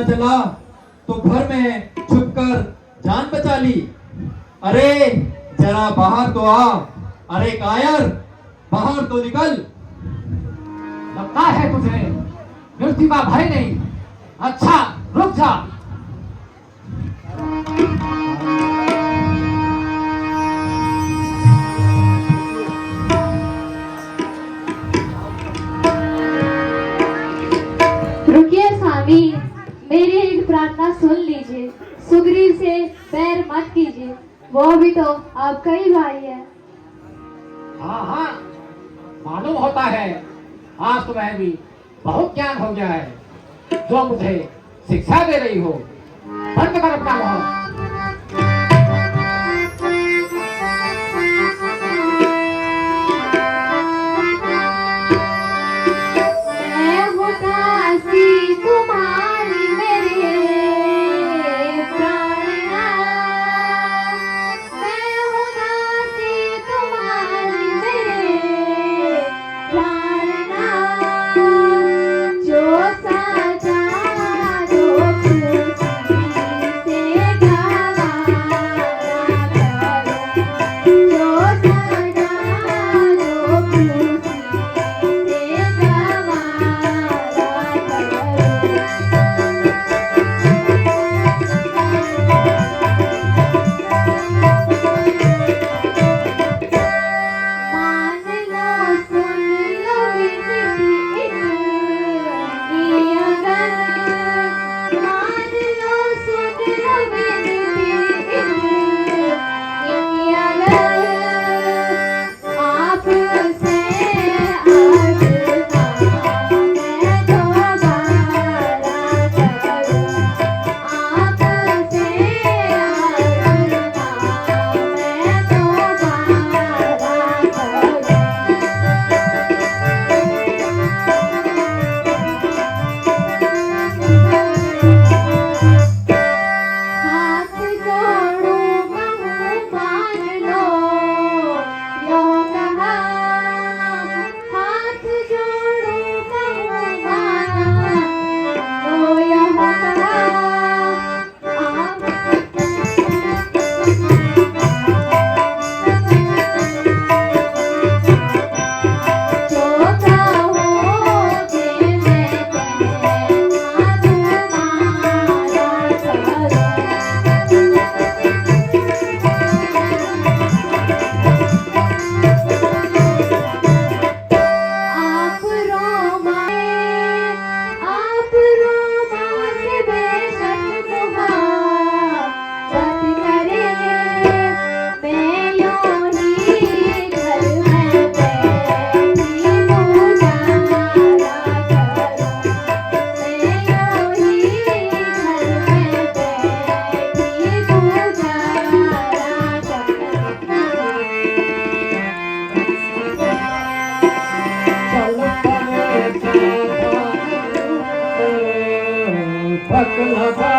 चला तो घर में छुपकर जान बचा ली। अरे जरा बाहर तो आ, अरे कायर बाहर तो निकल। लगता है तुझे मृत्यु का भय नहीं। अच्छा रुक जा। रुकिए स्वामी, मेरी एक प्रार्थना सुन लीजिए। सुग्रीव से बैर मत कीजिए, वो भी तो आपका ही भाई है। हाँ हाँ, मालूम होता है आज तुम्हें भी बहुत ज्ञान हो गया है। जो मुझे शिक्षा दे रही हो, बंद कर अपना मुंह। तुम्हारी मेरे प्राणनाथ, मैं हूँ दासी तुम्हारी मेरे प्राणनाथ। जो सजा दो खुशी से गवारा करो, जो सजा दो खुशी से गवारा करो। मान लो सुन लो विनती इतनी अगर, मान लो सुन लो विनती इतनी अगर, आपसे आज मैं दोबारा करूं, आपसे आज मैं दोबारा करूं। हाथ जोड़ो महू मान लो यो कहा, हाथ जोड़ो महू मान लो यो कहा। जो कहोगे मैं कहना तुम्हारा करूं। आप रोमा से बेशक मुहाबत करें, मैं यूं ही घर में बैठी गुजारा करूं, मैं यूं ही घर में बैठी गुजारा करूं। चल परे लगा,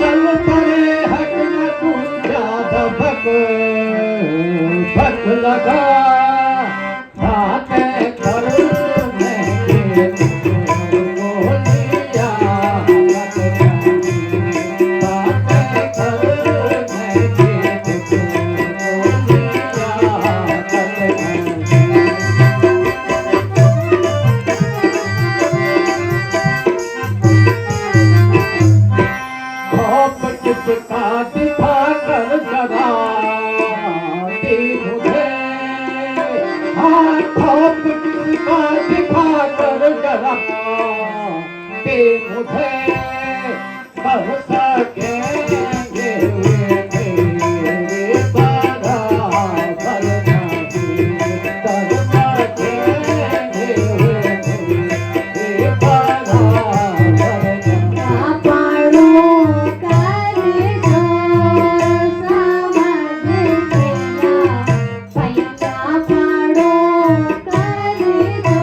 चल परे हट न तू ज्यादा भक लगा। बातें कर मैं बोलिया मत जानी, बातें कर मैं बोलिया मत जानी। खौफ किसका दिखा कर डराती मुझे, हाँ खौफ किसका दिखा कर डराती मुझे। कर सकेंगे मेरे बराबर नहीं, कर सकेंगे मेरे बराबर नहीं। पाड़ो कर जो समझ गया, पैसा पाड़ो कर जो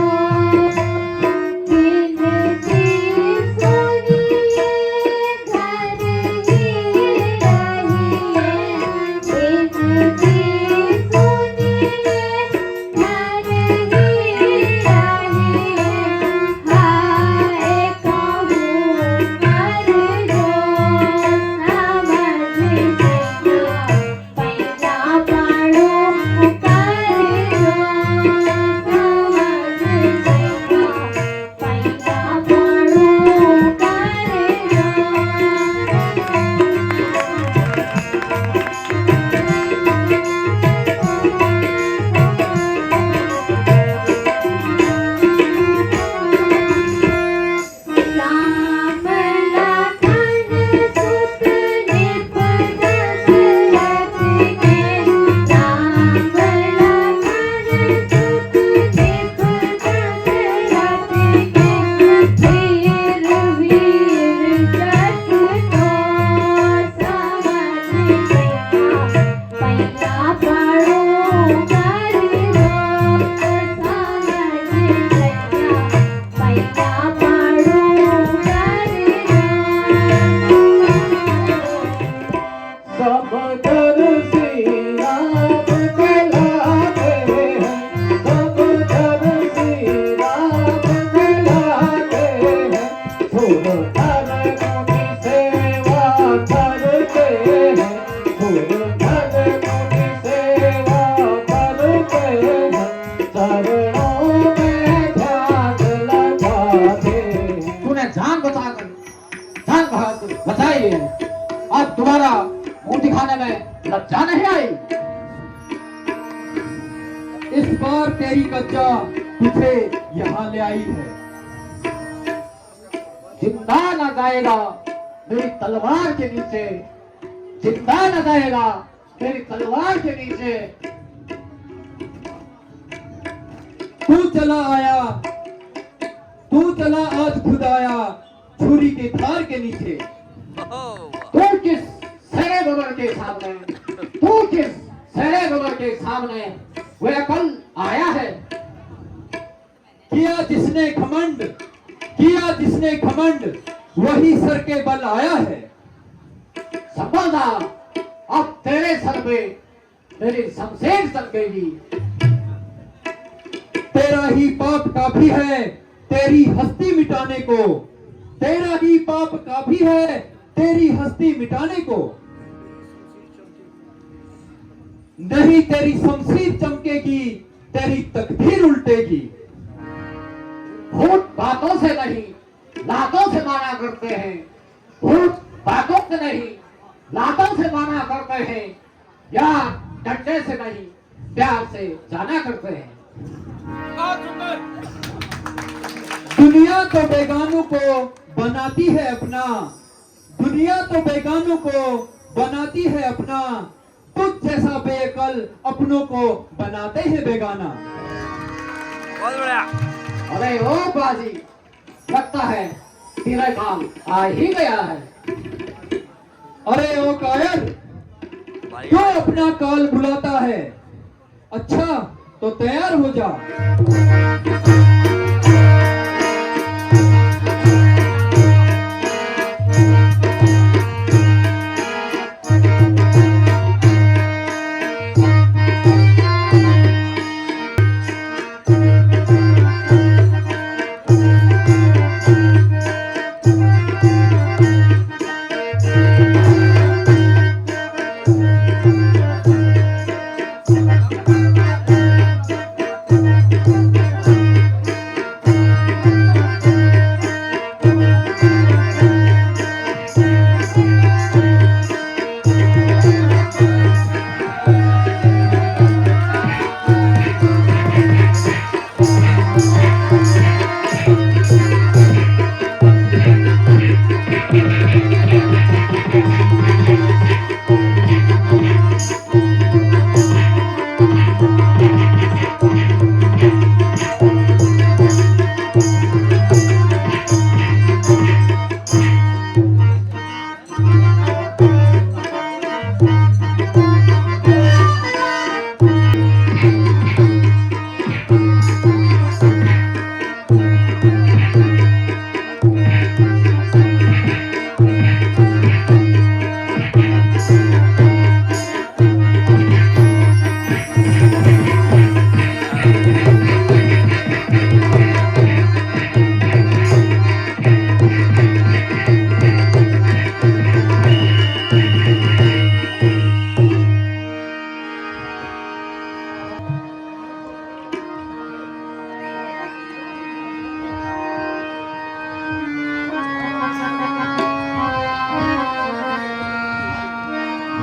गिनती सुनिए घर तूने जान बचाकर बचाई है, आज तुम्हारा मुंह दिखाने में लज्जा नहीं आई। इस बार तेरी कच्चा तुझे यहाँ ले आई है। जिंदा न जाएगा मेरी तलवार के नीचे, जिंदा न जाएगा मेरी तलवार के नीचे। तू चला आज खुद आया छुरी के धार के नीचे। तू किस सरे बबर के सामने, तू किस सरे बबर के सामने वह कल आया है। किया जिसने घमंड वही सर के बल आया है। संभलना, अब तेरे सर पे मेरी शमशेर चमकेगी। तेरा ही पाप काफी है तेरी हस्ती मिटाने को, तेरा ही पाप काफी है तेरी हस्ती मिटाने को। नहीं तेरी शमशीर चमकेगी, तेरी तकदीर उल्टेगी। भूत बातों से नहीं लातों से माना करते हैं, भूत बातों से नहीं लातों से माना करते हैं, या डंडे से नहीं प्यार से जाना करते हैं। दुनिया तो बेगानों को बनाती है अपना, दुनिया तो बेगानों को बनाती है अपना, तुझ जैसा बेअकल अपनों को बनाते हैं बेगाना। अरे ओ बाजी, लगता है तेरा काम आ ही गया है। अरे ओ कायर, क्यों अपना काल बुलाता है? अच्छा तो तैयार हो जा।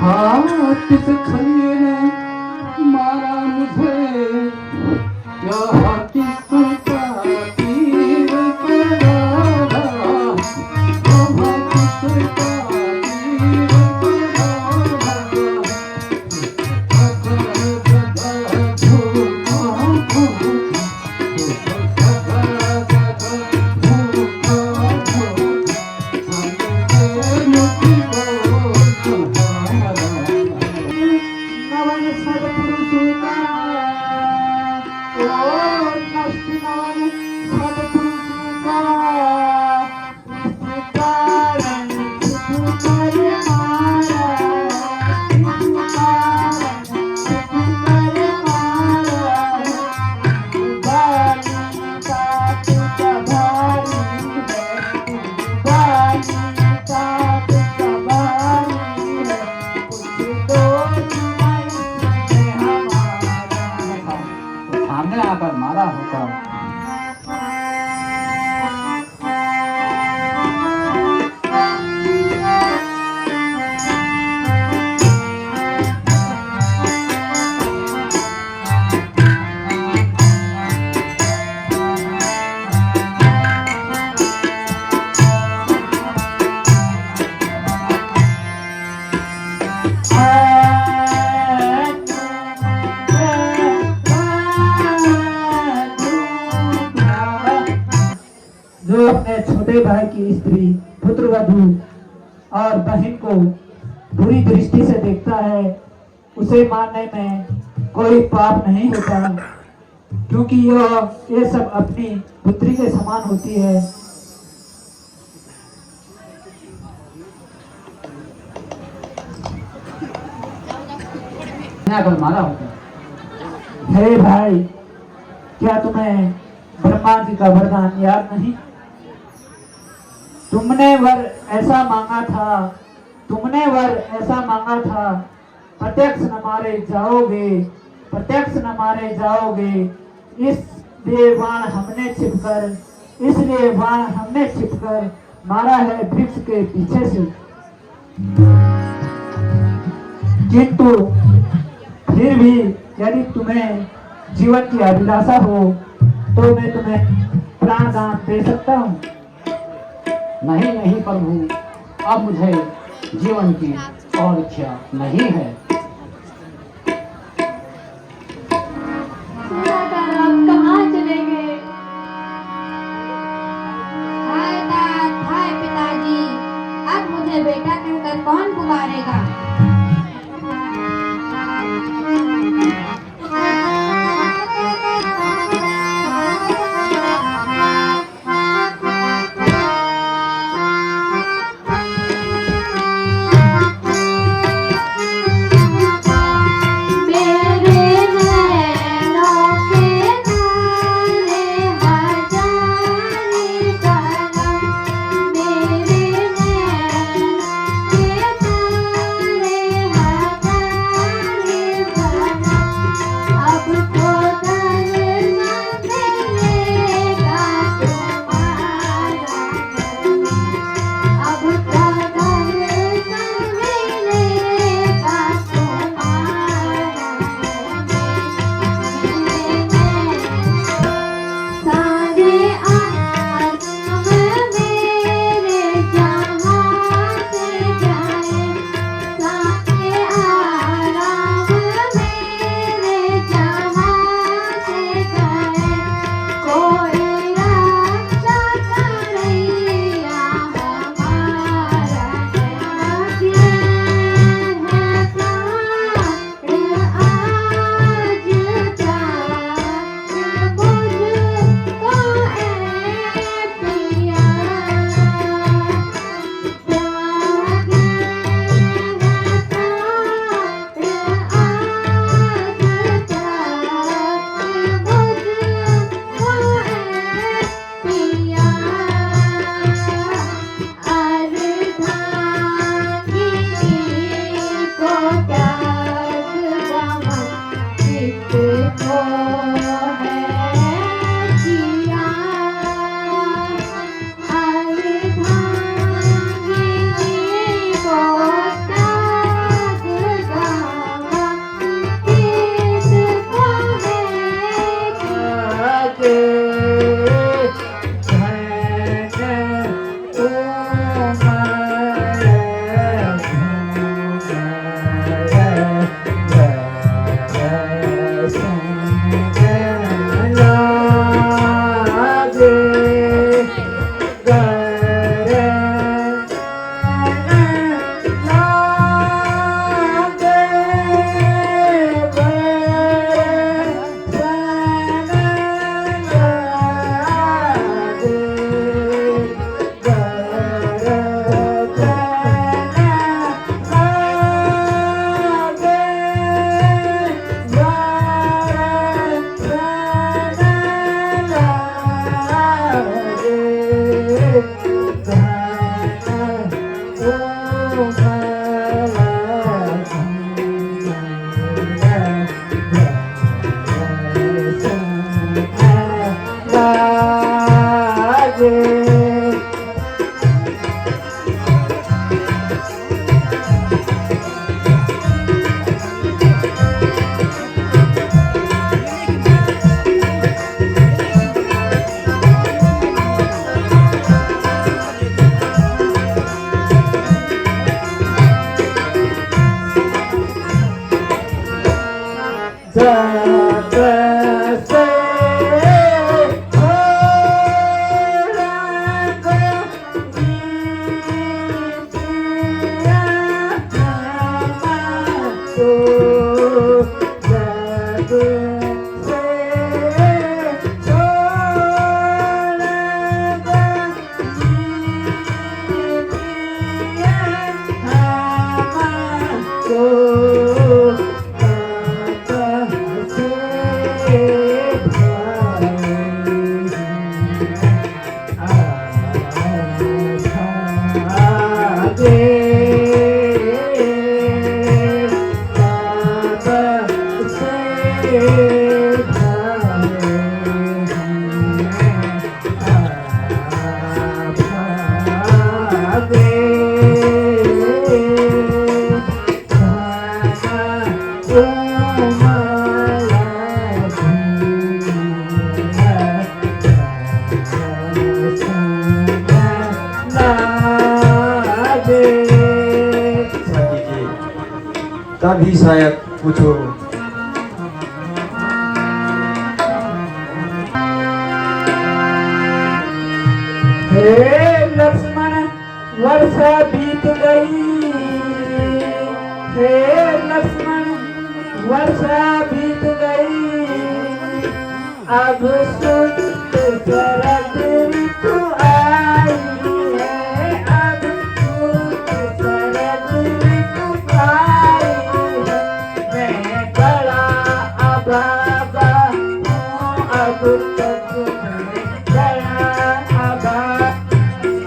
हाथ से खड़े हैं मारा मुझे, यहाँ किसका तीर करारा, यहाँ किसका तीर करारा। छोटे भाई की स्त्री पुत्रवधू और बहन को बुरी दृष्टि से देखता है, उसे मारने में कोई पाप नहीं होता, क्योंकि ये सब अपनी पुत्री के समान होती है। अगर मारा होता। हे भाई, क्या तुम्हें ब्रह्मा जी का वरदान याद नहीं? तुमने वर ऐसा मांगा था, प्रत्यक्ष न मारे जाओगे, प्रत्यक्ष न मारे जाओगे। इसलिए बाण हमने छिपकर मारा है वृक्ष के पीछे से। किंतु फिर भी यदि तुम्हें जीवन की अभिलाषा हो तो मैं तुम्हें प्राण दान दे सकता हूँ। नहीं नहीं प्रभु, अब मुझे जीवन की और इच्छा नहीं है। आप कहाँ चले गए? हाय तात, हाय पिताजी, अब मुझे बेटा कहकर कौन पुकारेगा? तभी शायद कुछ हो। हे लक्ष्मण, वर्षा बीत गई। हे लक्ष्मण, वर्षा बीत गई। अब सुख शरद ऋतु आई है। अब सुख शरद ऋतु आई है। मैं बड़ा अभागा हूँ अब तक। मैं बड़ा अभागा हूँ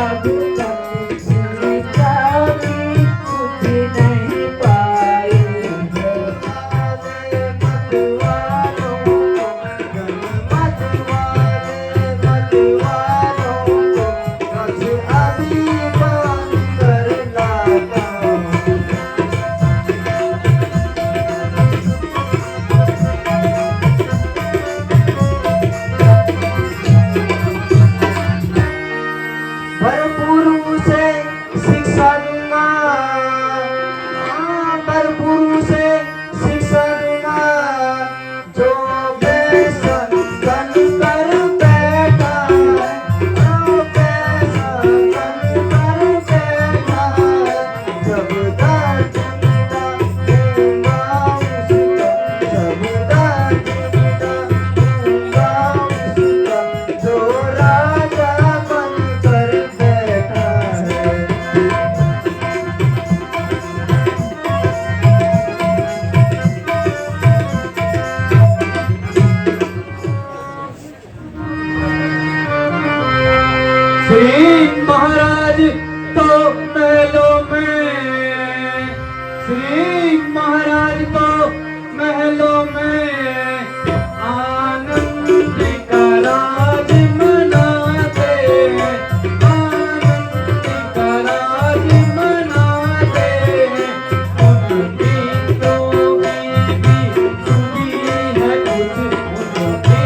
अब तक। सीता भी कुछ नहीं पाई है। भरपूर उसे शिक्षा दूंगा। भरपूर उसे शिक्षा दूंगा। जो बेसन बन कर बैठा है। जो बेसन बन कर बैठा है। जब तक दूंगा उसका। जब तक दूंगा उसका। जो राजा बन कर बैठा है। श्री महाराज तो महलों में। श्री महाराज तो महलों में आनंद का राज मनाते हैं। आनंद का राज मनाते हैं। उनकी भी सुनी है कुछ। उनकी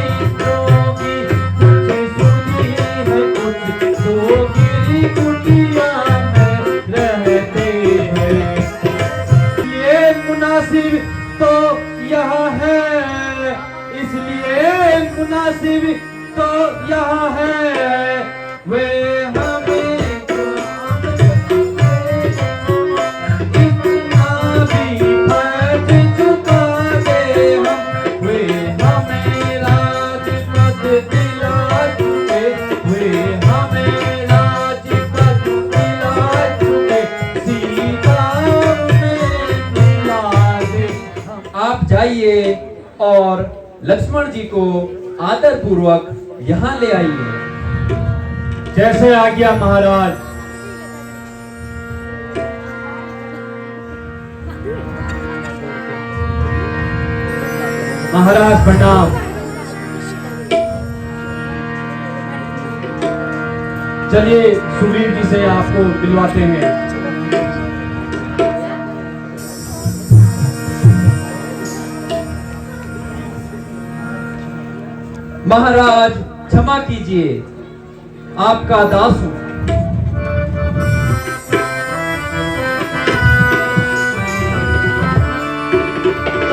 कुछ सुनी है कुछ। तो गिरी कुटिया में रहते हैं। ये मुनासिब तो यह है। इसलिए मुनासिब तो यह है। वे हमें इतना भी फर्ज चुका दे हम। वे हमें राजपद दिला चुके। वे हमें राजपद दिला चुके। सीता में मिला दे। आप जाइए और लक्ष्मण जी को आदर पूर्वक यहाँ ले आइए। जैसे आज्ञा महाराज। महाराज प्रणाम। चलिए सुग्रीव जी से आपको मिलवाते हैं। महाराज क्षमा कीजिए, आपका दास हूं।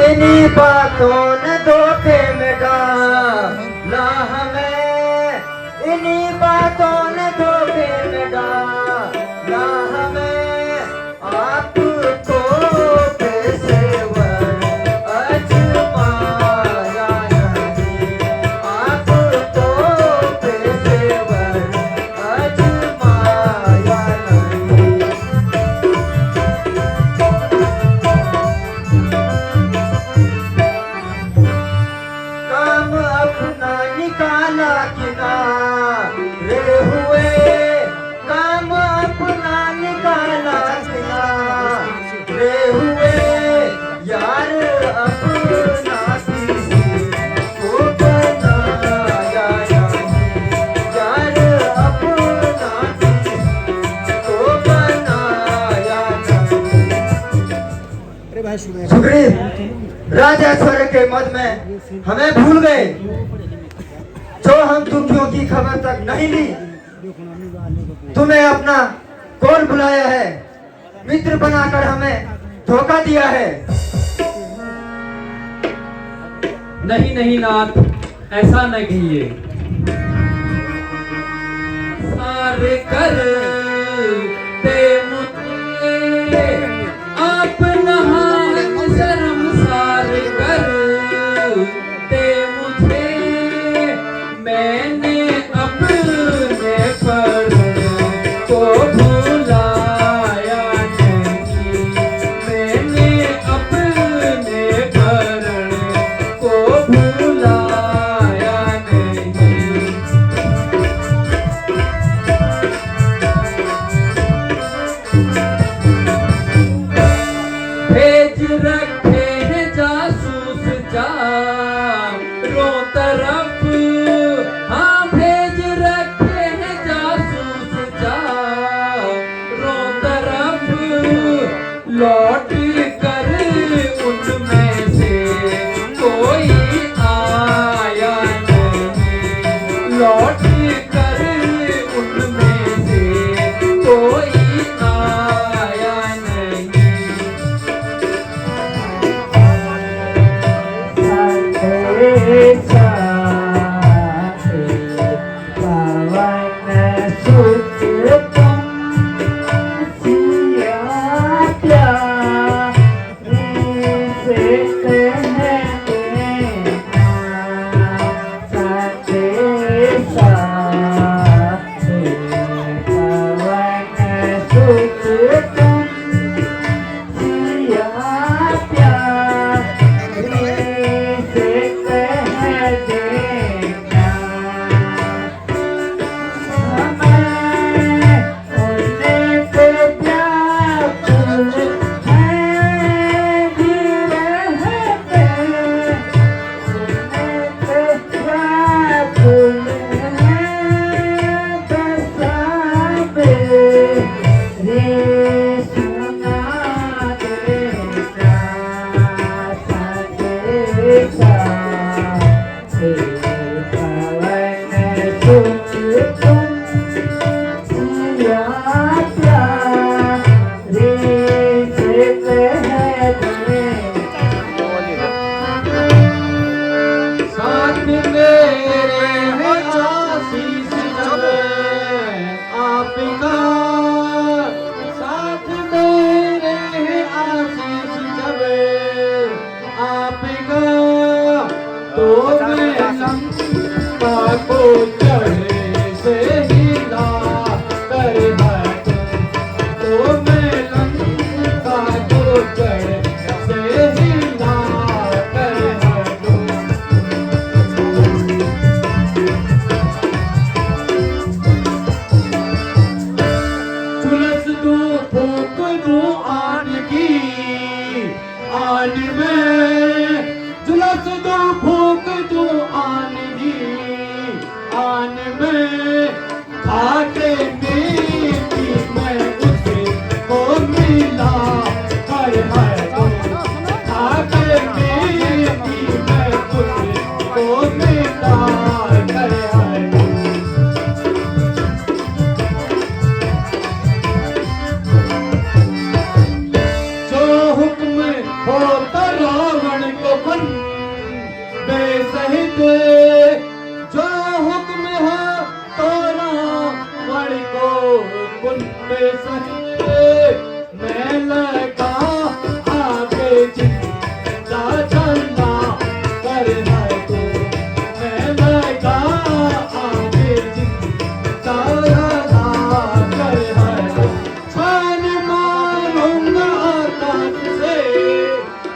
इन्हीं बातों ने धोखे में डाला हमें। इन्हीं बातों ने धोखे में डाला हमें। आपको पेशेवर अजमाया नहीं। आपको पेशेवर अजमाया नहीं। सुग्रीव राजैश्वर्य के मद में हमें भूल गए, जो हम दुखियों की खबर तक नहीं ली। तुम्हें अपना कौन बुलाया है, मित्र बनाकर हमें धोखा दिया है। नहीं नहीं नाथ, ऐसा न कहिए। सारे कर ते मुझे आप नहान शर्म सारे कर ते मुझे, मैंने अपने पर को भुलाया नहीं, मैंने अपने पर को भुलाया नहीं। भेज रखे हैं जासूस चारों तरफ, हाँ भेज रखे हैं जासूस चारों तरफ, लौट कर उनमें से कोई आया नहीं, लौट कर उनमें से कोई आया नहीं। साथ मेरे है आशीष जब आपका, साथ मेरे है आशीष जब आपका, तो मैं लंका को चढ़े से हिला कर हटूं, तो मैं लंका को चढ़े से हिला कर हटूं। झुलस दूं फूंक दूं आन की आन में, झुलस दूं फूंक दूं आन की आन में, खाके मीठी मैं उसे को मिला कर हटूं, खाके मीठी मैं उसे को मिला कर हटूं। जो हुक्म होता रावण को बन बेसहित, जो हुक्म हो तो रावण को बन बेसहित, मैं लगा आगे जिंदा चलना कर हटूं, मैं लगा आगे जिंदा चलना कर हटूं। छान मारूंगा आकाश से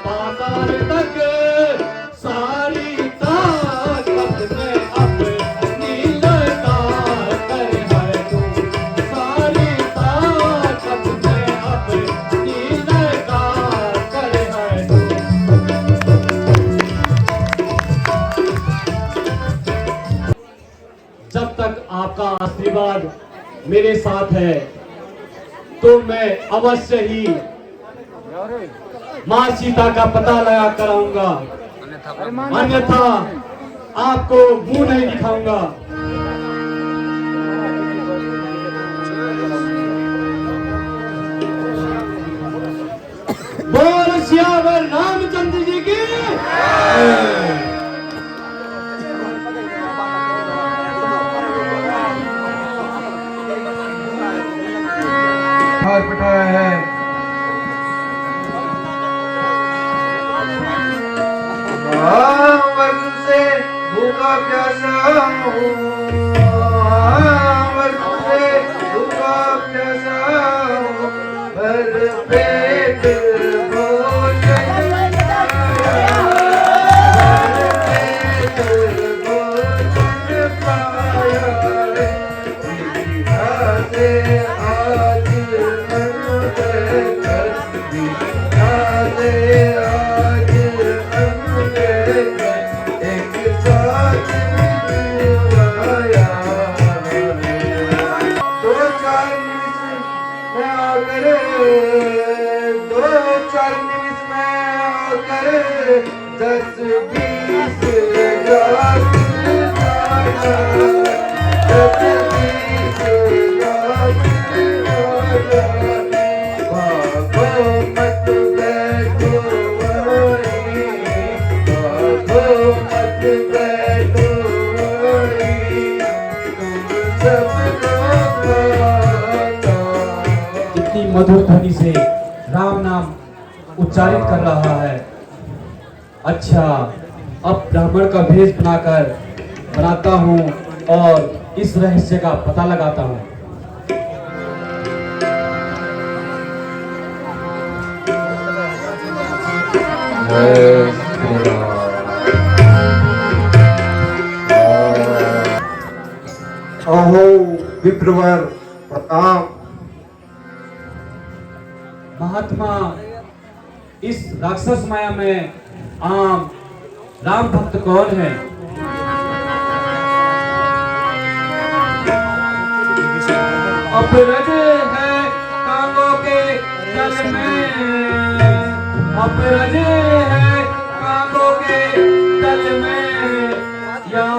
पाताल तक, सारी ताकत में अपनी लगा कर हटूं, सारी ताकत में अपनी लगा कर हटूं। जब तक आपका आशीर्वाद मेरे साथ है तो मैं अवश्य ही माँ सीता का पता लगा कर आऊंगा, अन्यथा आपको मुंह नहीं दिखाऊंगा। बोल सियावर रामचंद्र जी की। हार पिटाया है। वर्ष से भूखा प्यासा हूँ, वर्ष से भूखा प्यासा हूँ, भर पेट भोजन पाया, भर पेट भोजन पाया है। दीघा से आज मन देकर, दीघा से आज मन देकर, एक साथ मिलवाया है। दो चार निमिष में आकर, दो चार निमिष में आकर, 10-20 लाख जाना, 10-20 लाख जाना। भागो मत बैठो वहीं, भागो मत बैठो वहीं, तुम सबको पाता। इतनी मधुर ध्वनि से राम नाम उच्चारित कर रहा है। अच्छा, अब ब्राह्मण का भेष बनाता हूँ और इस रहस्य का पता लगाता हूँ। अहो विप्रवर प्रताप, महात्मा, इस राक्षस माया में आम राम भक्त कौन है? अपरज है कांगों के जल में, अपरज है कांगों के जल में, यहाँ